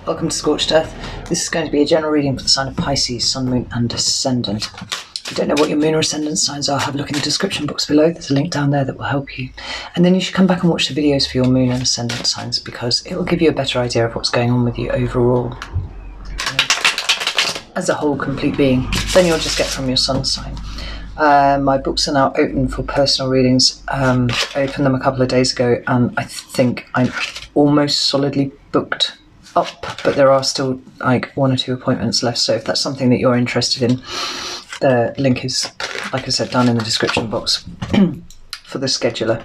welcome to Scorched Earth. This is going to be a general reading for the sign of Pisces, Sun, Moon and Ascendant. If you don't know what your moon or ascendant signs are, have a look in the description box below. There's a link down there that will help you. And then you should come back and watch the videos for your moon and ascendant signs, because it will give you a better idea of what's going on with you overall. As a whole complete being. Then you'll just get from your sun sign. My books are now open for personal readings. I opened them a couple of days ago and I think I'm almost solidly booked up, but there are still like 1 or 2 appointments left. So if that's something that you're interested in, the link is, like I said, down in the description box for the scheduler.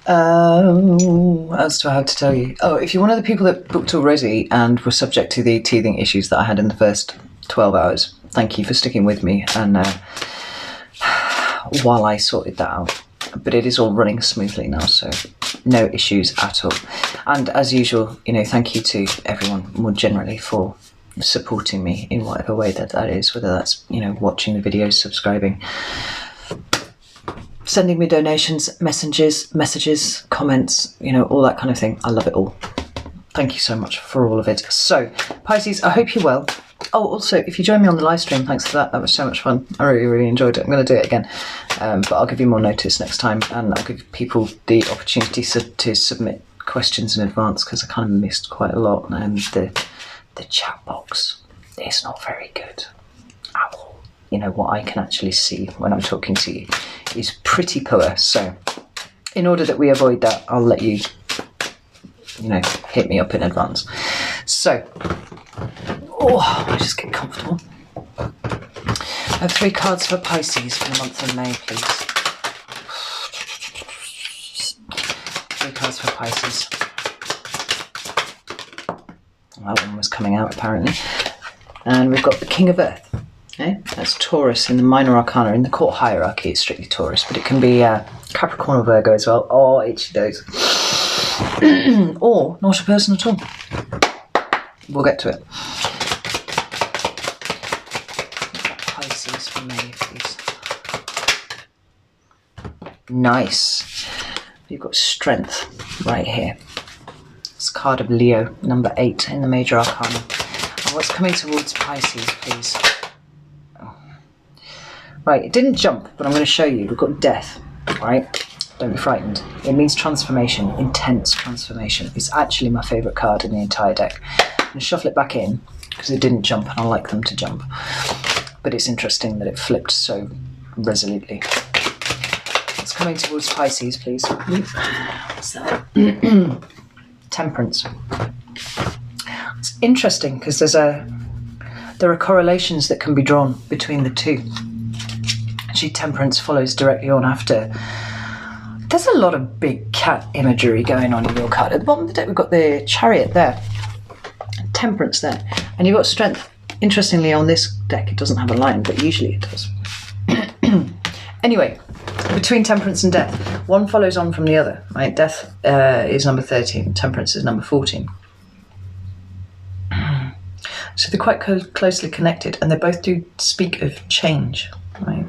What else do I have to tell you? Oh, if you're one of the people that booked already and were subject to the teething issues that I had in the first 12 hours, thank you for sticking with me and while I sorted that out. But it is all running smoothly now, so no issues at all. And as usual, you know, thank you to everyone more generally for supporting me in whatever way that is, whether that's, you know, watching the videos, subscribing, sending me donations, messages, comments, you know, all that kind of thing. I love it all. Thank you so much for all of it. So, Pisces, I hope you're well. Oh, also, if you join me on the live stream, thanks for that. That was so much fun. I really enjoyed it. I'm going to do it again. But I'll give you more notice next time, and I'll give people the opportunity to submit questions in advance, because I kind of missed quite a lot. And the chat box is not very good at all. You know, what I can actually see when I'm talking to you is pretty poor. So in order that we avoid that, I'll let you, you know, hit me up in advance. So, I just get comfortable. I have 3 cards for Pisces for the month of May, please. 3 cards for Pisces. That one was coming out apparently. And we've got the King of Earth. Okay? That's Taurus in the minor arcana. In the court hierarchy, it's strictly Taurus, but it can be Capricorn or Virgo as well. Oh, itchy toes. Or not a person at all. We'll get to it. Pisces for May, please. Nice. You've got strength right here. It's a card of Leo, number 8 in the major arcana. And what's coming towards Pisces, please? Oh. Right, it didn't jump, but I'm going to show you. We've got death, right? Don't be frightened. It means transformation, intense transformation. It's actually my favourite card in the entire deck. I'm going to shuffle it back in because it didn't jump and I like them to jump. But it's interesting that it flipped so resolutely. It's coming towards Pisces, please. What's that? Temperance. It's interesting because there are correlations that can be drawn between the two. Actually, Temperance follows directly on after. There's a lot of big cat imagery going on in your card. At the bottom of the deck, we've got the Chariot there, Temperance there, and you've got Strength. Interestingly, on this deck, it doesn't have a line, but usually it does. Anyway, between Temperance and Death, one follows on from the other, right? Death is number 13, Temperance is number 14. So they're quite closely connected, and they both do speak of change, right?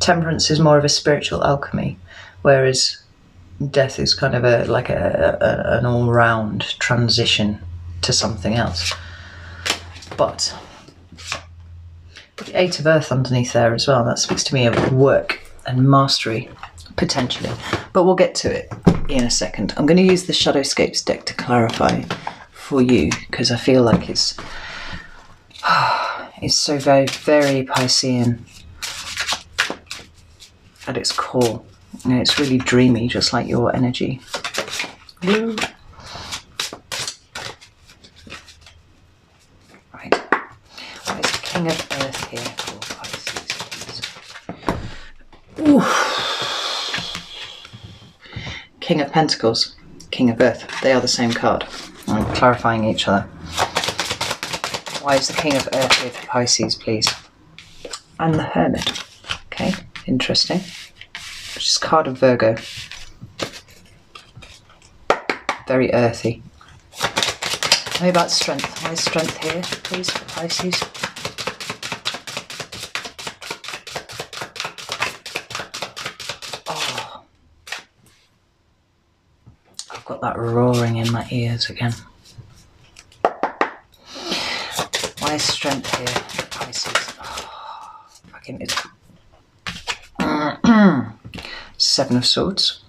Temperance is more of a spiritual alchemy, whereas death is kind of an all-round transition to something else. But the 8 of Earth underneath there as well, that speaks to me of work and mastery, potentially. But we'll get to it in a second. I'm going to use the Shadowscapes deck to clarify for you, because I feel like it's so very, very Piscean at its core. And it's really dreamy, just like your energy. Woo. Right. What is the King of Earth here for Pisces, please? Ooh. King of Pentacles, King of Earth. They are the same card. I'm clarifying each other. Why is the King of Earth here for Pisces, please? And the Hermit. Okay, interesting. Which is card of Virgo. Very earthy. Tell me about strength. Why is strength here, please, for Pisces? Oh. I've got that roaring in my ears again. Why is strength here, Pisces? Oh, fucking it's Seven of Swords.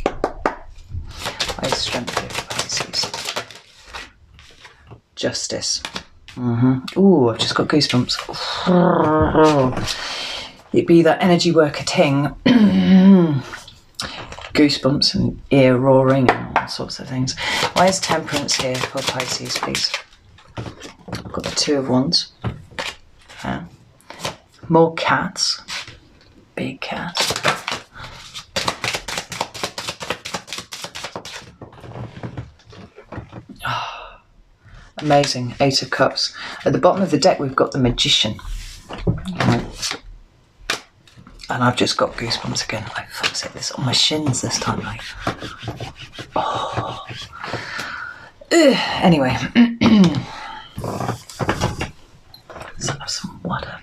Why is strength here, Pisces? Justice. Ooh, I've just got goosebumps. It'd be that energy worker ting. Goosebumps and ear roaring and all sorts of things. Why is Temperance here for Pisces, please? I've got the Two of Wands. Yeah. More cats. Big cats. Oh, amazing. Eight of Cups. At the bottom of the deck, we've got the Magician. And I've just got goosebumps again. Like, fuck's sake, this on my shins this time, like. Oh. Ugh. Anyway. Let's have some water.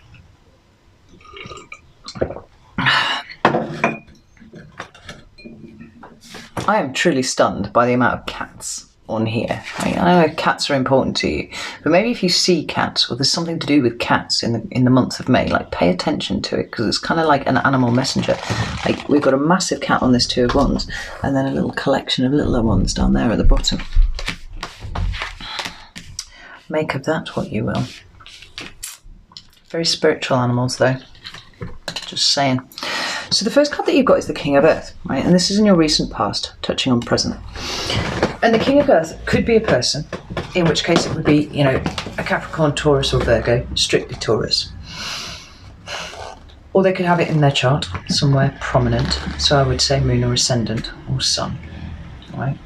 I am truly stunned by the amount of cats on here. I know cats are important to you, but maybe if you see cats or there's something to do with cats in the month of May, like pay attention to it, because it's kind of like an animal messenger. Like we've got a massive cat on this Two of Wands and then a little collection of littler ones down there at the bottom. Make of that what you will. Very spiritual animals though, just saying. So the first card that you've got is the King of Earth, right? And this is in your recent past, touching on present. And the King of Earth could be a person, in which case it would be, you know, a Capricorn, Taurus or Virgo, strictly Taurus. Or they could have it in their chart, somewhere prominent. So I would say Moon or Ascendant or Sun, right?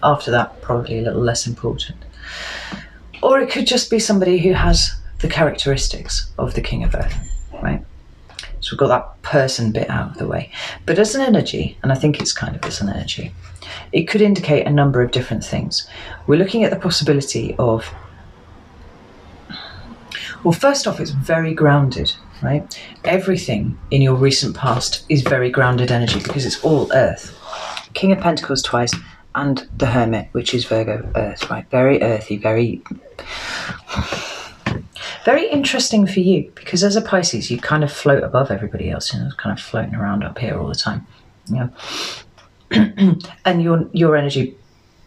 After that, probably a little less important. Or it could just be somebody who has the characteristics of the King of Earth, right? So we've got that person bit out of the way. But as an energy, and I think it's kind of as an energy, it could indicate a number of different things. We're looking at the possibility of, well, first off, it's very grounded, right? Everything in your recent past is very grounded energy because it's all earth. King of Pentacles twice and the Hermit, which is Virgo earth, right? Very earthy, very interesting for you because as a Pisces, you kind of float above everybody else, you know, kind of floating around up here all the time, you know. And your energy,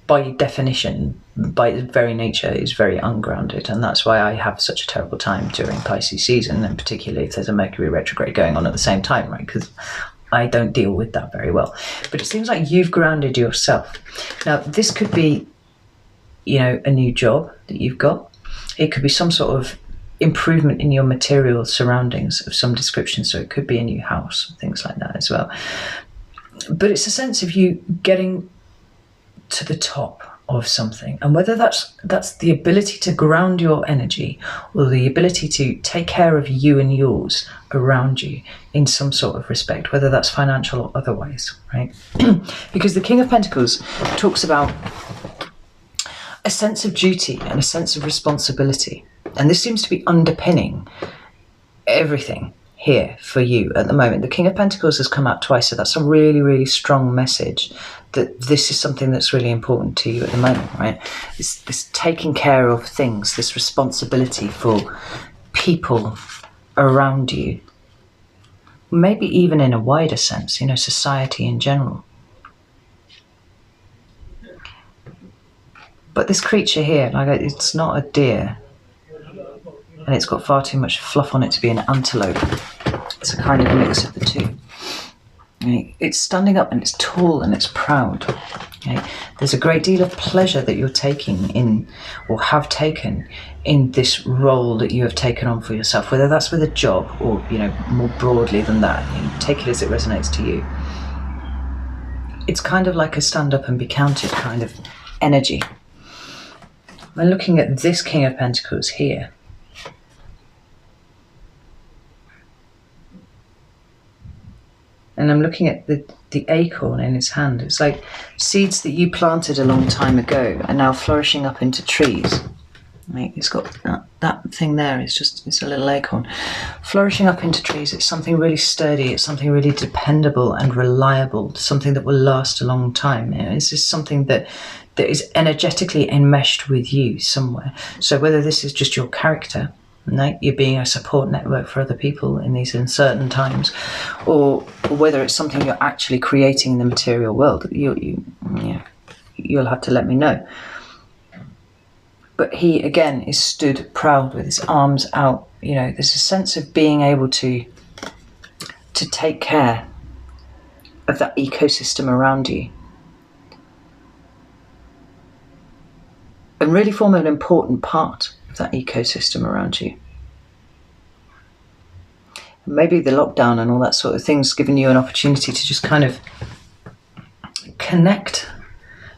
by definition, by its very nature, is very ungrounded, and that's why I have such a terrible time during Pisces season, and particularly if there's a Mercury retrograde going on at the same time, right? Because I don't deal with that very well. But it seems like you've grounded yourself. Now, this could be, you know, a new job that you've got. It could be some sort of improvement in your material surroundings of some description, so it could be a new house, things like that as well. But it's a sense of you getting to the top of something, and whether that's the ability to ground your energy or the ability to take care of you and yours around you in some sort of respect, whether that's financial or otherwise, right? Because the King of Pentacles talks about a sense of duty and a sense of responsibility, and this seems to be underpinning everything here for you at the moment. The King of Pentacles has come out twice, so that's a really, really strong message that this is something that's really important to you at the moment, right? This taking care of things, this responsibility for people around you, maybe even in a wider sense, you know, society in general. But this creature here, like, it's not a deer, and it's got far too much fluff on it to be an antelope. It's a kind of mix of the two. It's standing up and it's tall and it's proud. Okay? There's a great deal of pleasure that you're taking in, or have taken in this role that you have taken on for yourself, whether that's with a job or, you know, more broadly than that. You know, take it as it resonates to you. It's kind of like a stand up and be counted kind of energy. I'm looking at this King of Pentacles here. And I'm looking at the acorn in his hand. It's like seeds that you planted a long time ago are now flourishing up into trees. Right? It's got that thing there. It's a little acorn. Flourishing up into trees. It's something really sturdy. It's something really dependable and reliable. Something that will last a long time. You know, it's just something that is energetically enmeshed with you somewhere. So whether this is just your character, No, you're being a support network for other people in these uncertain times, or whether it's something you're actually creating in the material world. You'll have to let me know. But he, again, is stood proud with his arms out. There's a sense of being able to take care of that ecosystem around you and really form an important part of that ecosystem around you. And maybe the lockdown and all that sort of thing's given you an opportunity to just kind of connect.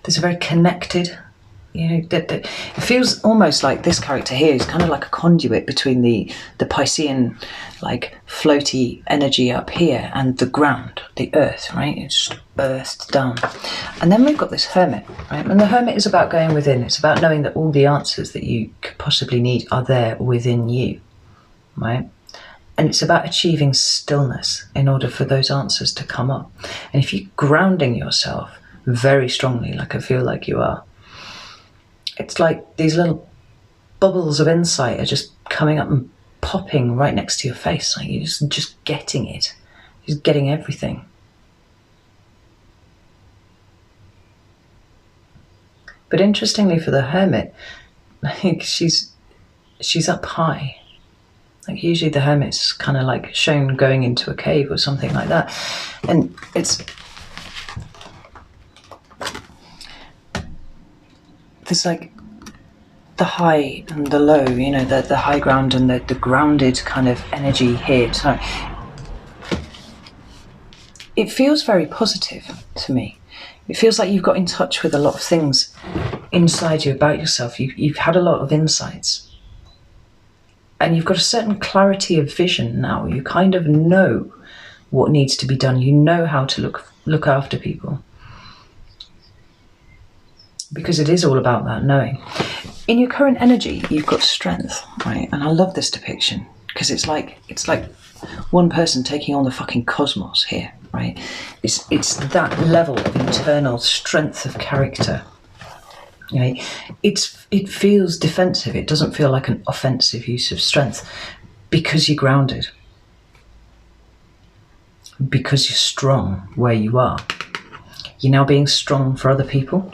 There's a very connected, it feels almost like this character here is kind of like a conduit between the Piscean, like floaty energy up here and the ground, the earth, right? It's just earthed down. And then we've got this Hermit, right? And the Hermit is about going within. It's about knowing that all the answers that you could possibly need are there within you, right? And it's about achieving stillness in order for those answers to come up. And if you're grounding yourself very strongly, like I feel like you are, it's like these little bubbles of insight are just coming up and popping right next to your face. Like you're just getting it. Just getting everything. But interestingly for the Hermit, I think she's up high. Like usually the Hermit's kind of like shown going into a cave or something like that. And there's like the high and the low, the high ground and the grounded kind of energy here. So it feels very positive to me. It feels like you've got in touch with a lot of things inside you about yourself. You've had a lot of insights. And you've got a certain clarity of vision now. You kind of know what needs to be done. You know how to look after people. Because it is all about that knowing. In your current energy, you've got strength, right? And I love this depiction because it's like one person taking on the fucking cosmos here, right? It's that level of internal strength of character. It feels defensive. It doesn't feel like an offensive use of strength because you're grounded. Because you're strong where you are. You're now being strong for other people.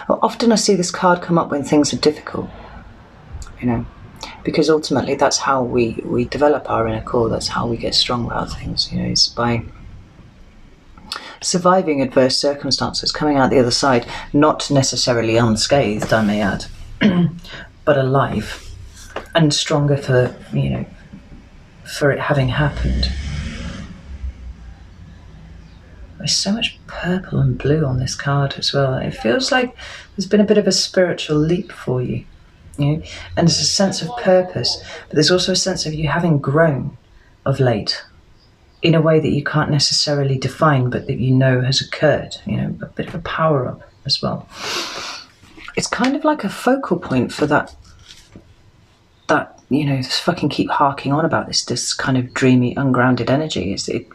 Well, often I see this card come up when things are difficult, because ultimately that's how we develop our inner core. That's how we get strong about things. It's by surviving adverse circumstances, coming out the other side, not necessarily unscathed, I may add, but alive and stronger for it having happened. There's so much purple and blue on this card as well. It feels like there's been a bit of a spiritual leap for you, and there's a sense of purpose, but there's also a sense of you having grown of late in a way that you can't necessarily define, but that has occurred, a bit of a power up as well. It's kind of like a focal point for that just fucking keep harking on about this kind of dreamy, ungrounded energy. It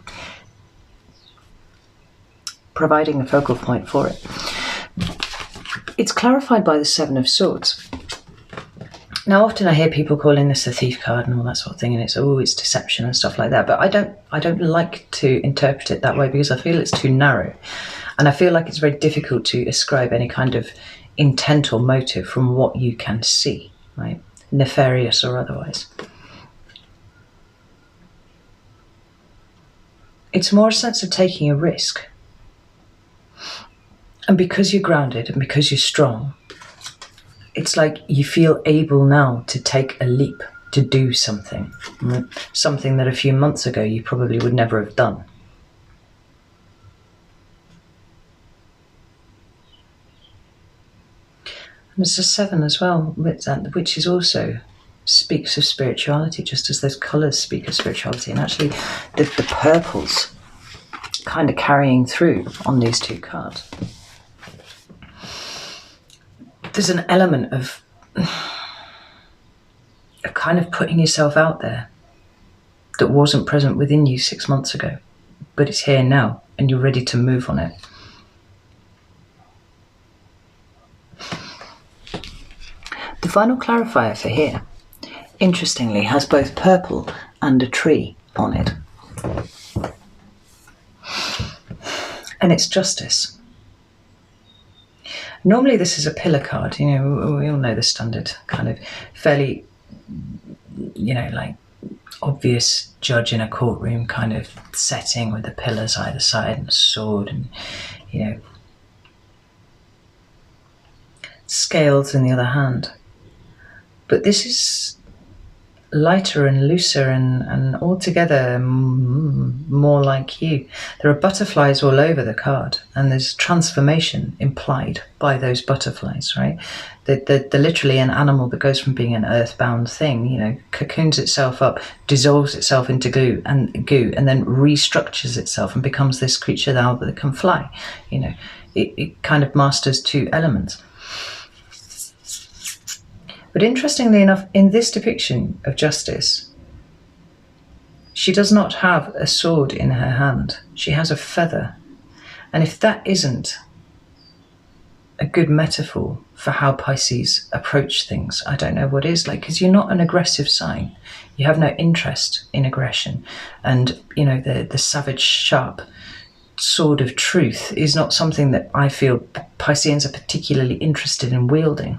providing a focal point for it. It's clarified by the Seven of Swords. Now, often I hear people calling this a thief card and all that sort of thing, and it's deception and stuff like that. But I don't like to interpret it that way because I feel it's too narrow, and I feel like it's very difficult to ascribe any kind of intent or motive from what you can see, right? Nefarious or otherwise. It's more a sense of taking a risk. And because you're grounded and because you're strong, it's like you feel able now to take a leap, to do something. Right? Something that a few months ago you probably would never have done. And it's a 7 as well, which is also speaks of spirituality, just as those colours speak of spirituality. And actually the purples kind of carrying through on these two cards. There's an element of kind of putting yourself out there that wasn't present within you 6 months ago. but it's here now and you're ready to move on it. The final clarifier for here, interestingly, has both purple and a tree on it. And it's justice. Normally this is a pillar card, we all know the standard kind of fairly, like obvious judge in a courtroom kind of setting with the pillars either side and a sword and, scales in the other hand. But this is lighter and looser and altogether more like you. There are butterflies all over the card, and there's transformation implied by those butterflies, right? They're literally an animal that goes from being an earthbound thing, cocoons itself up, dissolves itself into goo, and then restructures itself and becomes this creature that can fly. It kind of masters two elements. But interestingly enough, in this depiction of justice, she does not have a sword in her hand. She has a feather. And if that isn't a good metaphor for how Pisces approach things, I don't know what is. Because you're not an aggressive sign. You have no interest in aggression. And, the savage, sharp sword of truth is not something that I feel Pisceans are particularly interested in wielding.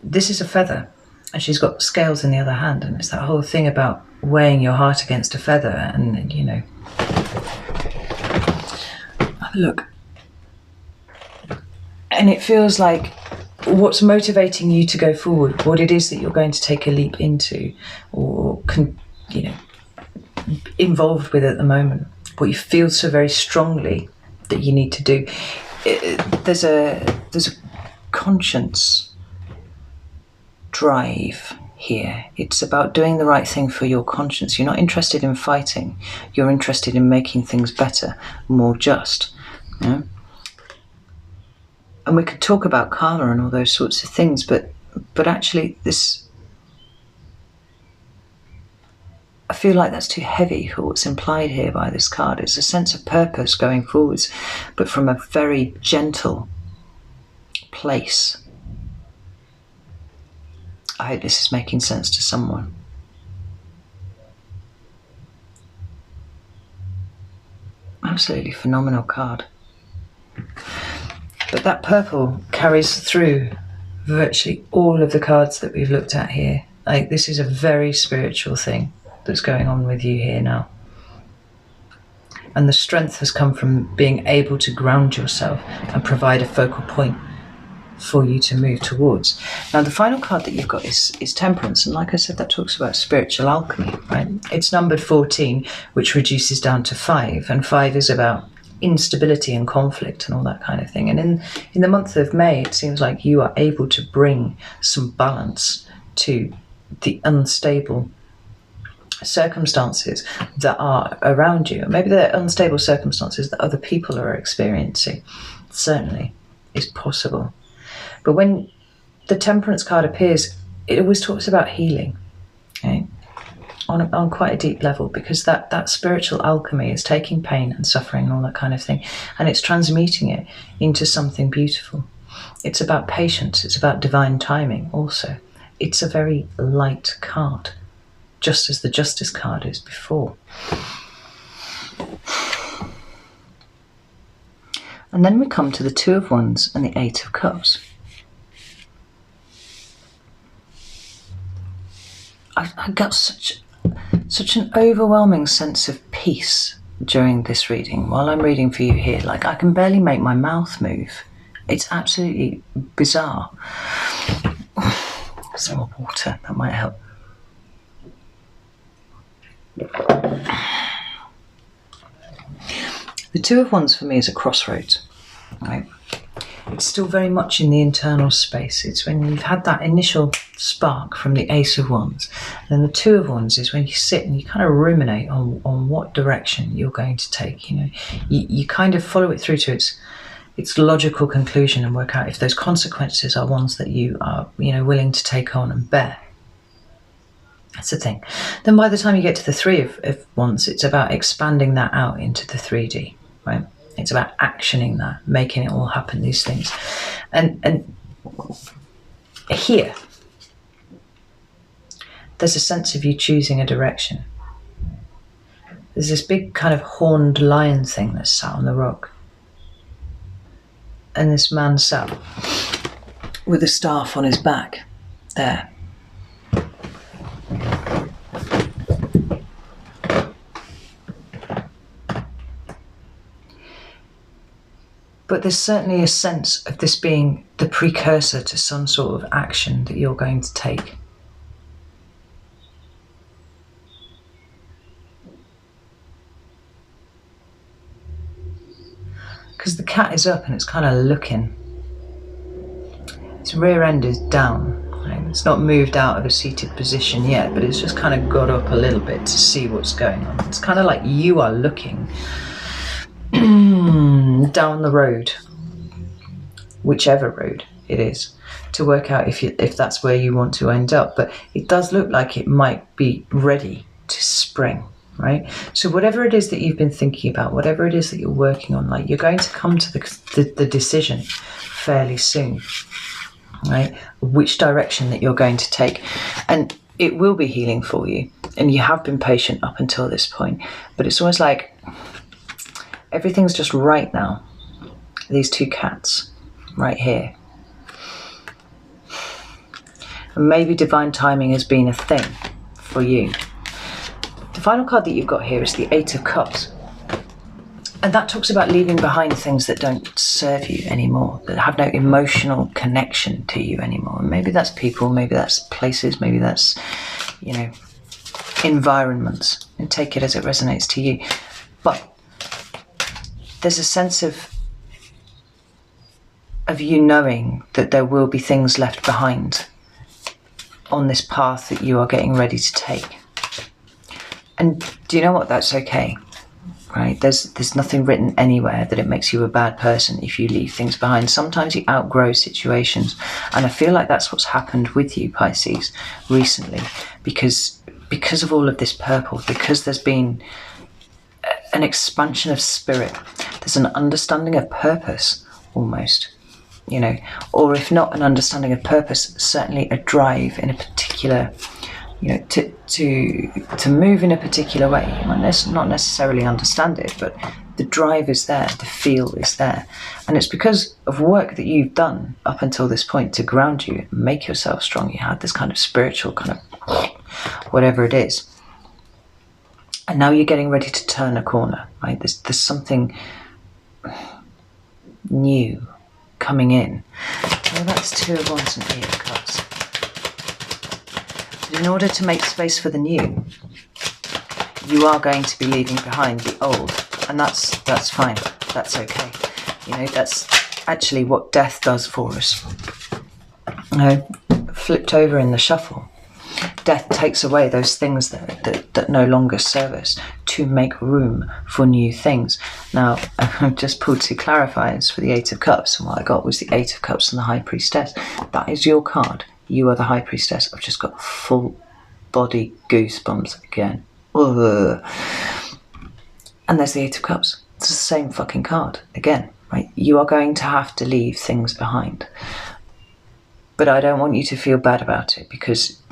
This is a feather, and she's got scales in the other hand, and it's that whole thing about weighing your heart against a feather, and look, and it feels like what's motivating you to go forward, what it is that you're going to take a leap into, or involved with at the moment, what you feel so very strongly that you need to do. There's a conscience drive here. It's about doing the right thing for your conscience. You're not interested in fighting. You're interested in making things better, more just. And we could talk about karma and all those sorts of things, but actually this, I feel like that's too heavy for what's implied here by this card. It's a sense of purpose going forwards, but from a very gentle place. I hope this is making sense to someone. Absolutely phenomenal card. But that purple carries through virtually all of the cards that we've looked at here. This is a very spiritual thing that's going on with you here now. And the strength has come from being able to ground yourself and provide a focal point for you to move towards. Now, the final card that you've got is Temperance, and like I said, that talks about spiritual alchemy, right? It's numbered 14, which reduces down to 5, and 5 is about instability and conflict and all that kind of thing. And in the month of May, it seems like you are able to bring some balance to the unstable circumstances that are around you. Maybe they're unstable circumstances that other people are experiencing. Certainly is possible. But when the Temperance card appears, it always talks about healing, okay? On quite a deep level, because that spiritual alchemy is taking pain and suffering and all that kind of thing, and it's transmuting it into something beautiful. It's about patience. It's about divine timing also. It's a very light card, just as the Justice card is before. And then we come to the Two of Wands and the Eight of Cups. I got such an overwhelming sense of peace during this reading. While I'm reading for you here, I can barely make my mouth move. It's absolutely bizarre. Some more water, that might help. The Two of Wands for me is a crossroads, right? It's still very much in the internal space. It's when you've had that initial spark from the Ace of Wands. And then the Two of Wands is when you sit and you kind of ruminate on what direction you're going to take. You kind of follow it through to its logical conclusion and work out if those consequences are ones that you are, willing to take on and bear. That's the thing. Then by the time you get to the 3 of Wands, it's about expanding that out into the 3D, right? It's about actioning that, making it all happen, these things. And here, there's a sense of you choosing a direction. There's this big kind of horned lion thing that's sat on the rock. And this man sat with a staff on his back there. But there's certainly a sense of this being the precursor to some sort of action that you're going to take. Because the cat is up and it's kind of looking. Its rear end is down. Right? It's not moved out of a seated position yet, but it's just kind of got up a little bit to see what's going on. It's kind of like you are looking down the road, whichever road it is, to work out if that's where you want to end up. But it does look like it might be ready to spring. Right? So whatever it is that you've been thinking about, whatever it is that you're working on, like, you're going to come to the decision fairly soon, right? Which direction that you're going to take. And it will be healing for you. And you have been patient up until this point. But it's almost like everything's just right now. These 2 cats right here. And maybe divine timing has been a thing for you. The final card that you've got here is the 8 of Cups. And that talks about leaving behind things that don't serve you anymore, that have no emotional connection to you anymore. And maybe that's people, maybe that's places, maybe that's, you know, environments. And take it as it resonates to you. But there's a sense of you knowing that there will be things left behind on this path that you are getting ready to take. And do you know what? That's okay, right? There's nothing written anywhere that it makes you a bad person if you leave things behind. Sometimes you outgrow situations. And I feel like that's what's happened with you, Pisces, recently. Because of all of this purple, because there's been an expansion of spirit. There's an understanding of purpose, almost, you know. Or if not an understanding of purpose, certainly a drive in a particular, you know, to move in a particular way. You might not necessarily understand it, but the drive is there, the feel is there. And it's because of work that you've done up until this point to ground you, make yourself strong. You had this kind of spiritual kind of whatever it is. And now you're getting ready to turn a corner, right? There's something new coming in. Well, that's 2 of Wands and 8 of Cups. In order to make space for the new, you are going to be leaving behind the old, and that's fine. That's okay. You know, that's actually what death does for us. You know, flipped over in the shuffle, death takes away those things that no longer serve us to make room for new things. Now, I've just pulled 2 clarifiers for the 8 of Cups, and what I got was the 8 of Cups and the High Priestess. That is your card. You are the High Priestess. I've just got full body goosebumps again. Ugh. And there's the 8 of Cups. It's the same fucking card again, right? You are going to have to leave things behind. But I don't want you to feel bad about it, because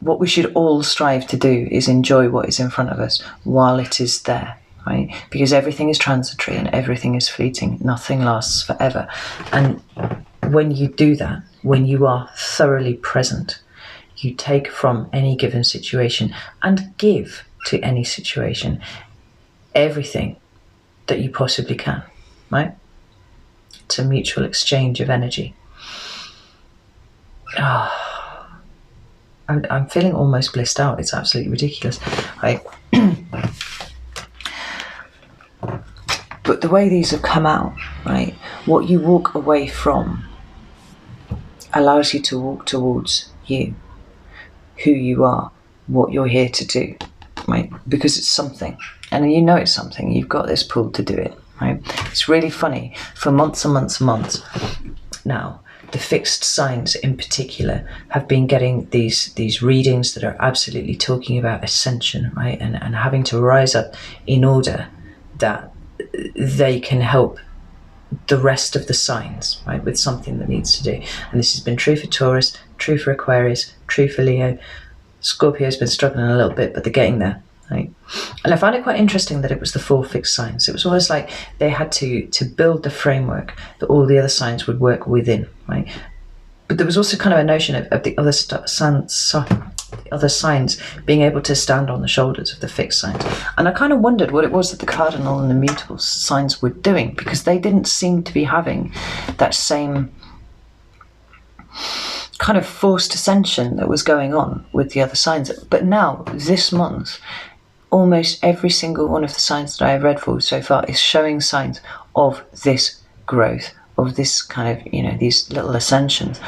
what we should all strive to do is enjoy what is in front of us while it is there, right? Because everything is transitory and everything is fleeting. Nothing lasts forever. And when you do that, when you are thoroughly present, you take from any given situation and give to any situation everything that you possibly can, right? It's a mutual exchange of energy. I'm feeling almost blissed out. It's absolutely ridiculous, right? But the way these have come out, right? What you walk away from allows you to walk towards you, who you are, what you're here to do, right? Because it's something, and you know it's something. You've got this pull to do it, right? It's really funny. For months and months and months now, the fixed signs in particular have been getting these readings that are absolutely talking about ascension, right? And having to rise up in order that they can help the rest of the signs, right, with something that needs to do. And this has been true for Taurus, true for Aquarius, true for Leo. Scorpio's been struggling a little bit, but they're getting there, right? And I found it quite interesting that it was the 4 fixed signs. It was almost like they had to build the framework that all the other signs would work within, right? But there was also kind of a notion of the other signs being able to stand on the shoulders of the fixed signs. And I kind of wondered what it was that the cardinal and the mutable signs were doing, because they didn't seem to be having that same kind of forced ascension that was going on with the other signs. But now, this month, almost every single one of the signs that I have read for so far is showing signs of this growth, of this kind of, you know, these little ascensions,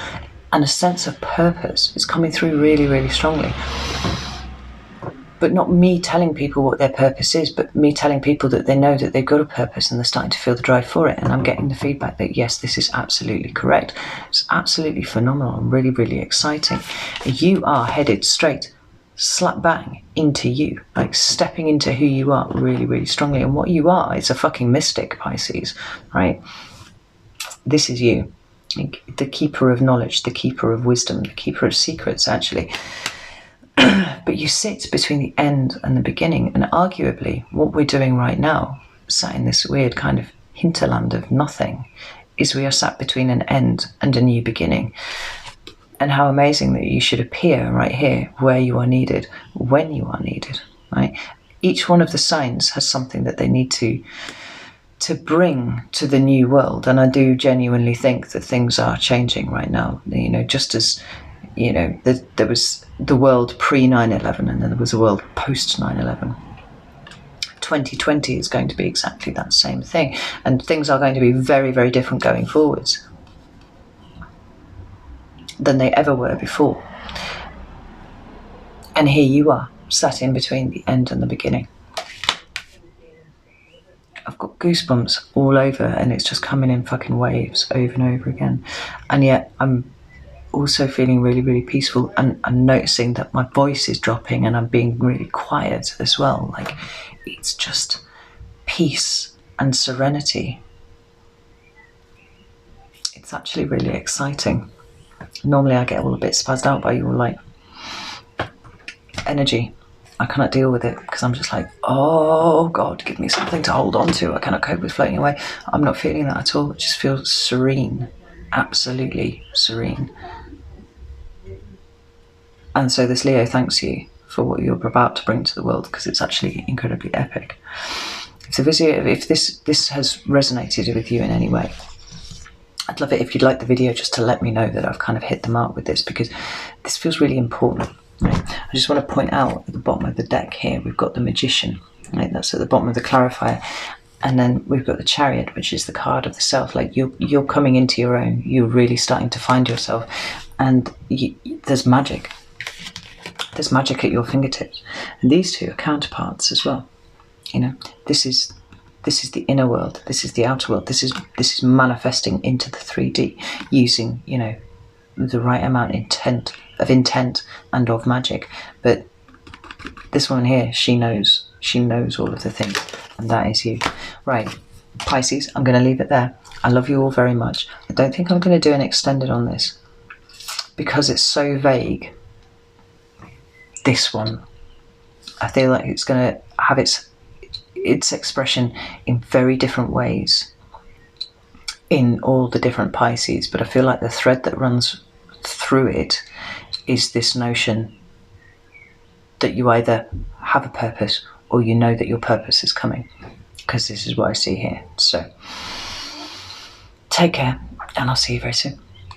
and a sense of purpose is coming through really, really strongly. But not me telling people what their purpose is, but me telling people that they know that they've got a purpose and they're starting to feel the drive for it. And I'm getting the feedback that, yes, this is absolutely correct. It's absolutely phenomenal and really, really exciting. You are headed straight, slap bang into you, like stepping into who you are really, really strongly. And what you are is a fucking mystic, Pisces, right? This is you. The keeper of knowledge, the keeper of wisdom, the keeper of secrets, actually. But you sit between the end and the beginning, and arguably what we're doing right now, sat in this weird kind of hinterland of nothing, is we are sat between an end and a new beginning. And how amazing that you should appear right here, where you are needed, when you are needed, right? Each one of the signs has something that they need to bring to the new world. And I do genuinely think that things are changing right now. You know, just as, you know, there was the world pre 9/11 and then there was a world post 9/11. 2020 is going to be exactly that same thing. And things are going to be very, very different going forwards than they ever were before. And here you are, sat in between the end and the beginning. I've got goosebumps all over, and it's just coming in fucking waves over and over again. And yet I'm also feeling really, really peaceful, and I'm noticing that my voice is dropping and I'm being really quiet as well. Like, it's just peace and serenity. It's actually really exciting. Normally I get all a bit spazzed out by your like energy. I cannot deal with it because I'm just like, oh God, give me something to hold on to. I cannot cope with floating away. I'm not feeling that at all. It just feels serene, absolutely serene. And so this Leo thanks you for what you're about to bring to the world, because it's actually incredibly epic. If this has resonated with you in any way, I'd love it if you'd like the video just to let me know that I've kind of hit the mark with this, because this feels really important. Right. I just want to point out at the bottom of the deck here, we've got the Magician, right? That's at the bottom of the clarifier. And then we've got the Chariot, which is the card of the self. Like you're coming into your own, you're really starting to find yourself. And there's magic. There's magic at your fingertips. And these two are counterparts as well. You know, this is the inner world. This is the outer world. This is manifesting into the 3D using, you know, the right amount of intent and of magic. But this one here, she knows all of the things, and that is you. Right, Pisces, I'm going to leave it there. I love you all very much. I don't think I'm going to do an extended on this because it's so vague. This one, I feel like it's going to have its expression in very different ways in all the different Pisces, but I feel like the thread that runs through it is this notion that you either have a purpose or you know that your purpose is coming, because this is what I see here. So take care, and I'll see you very soon.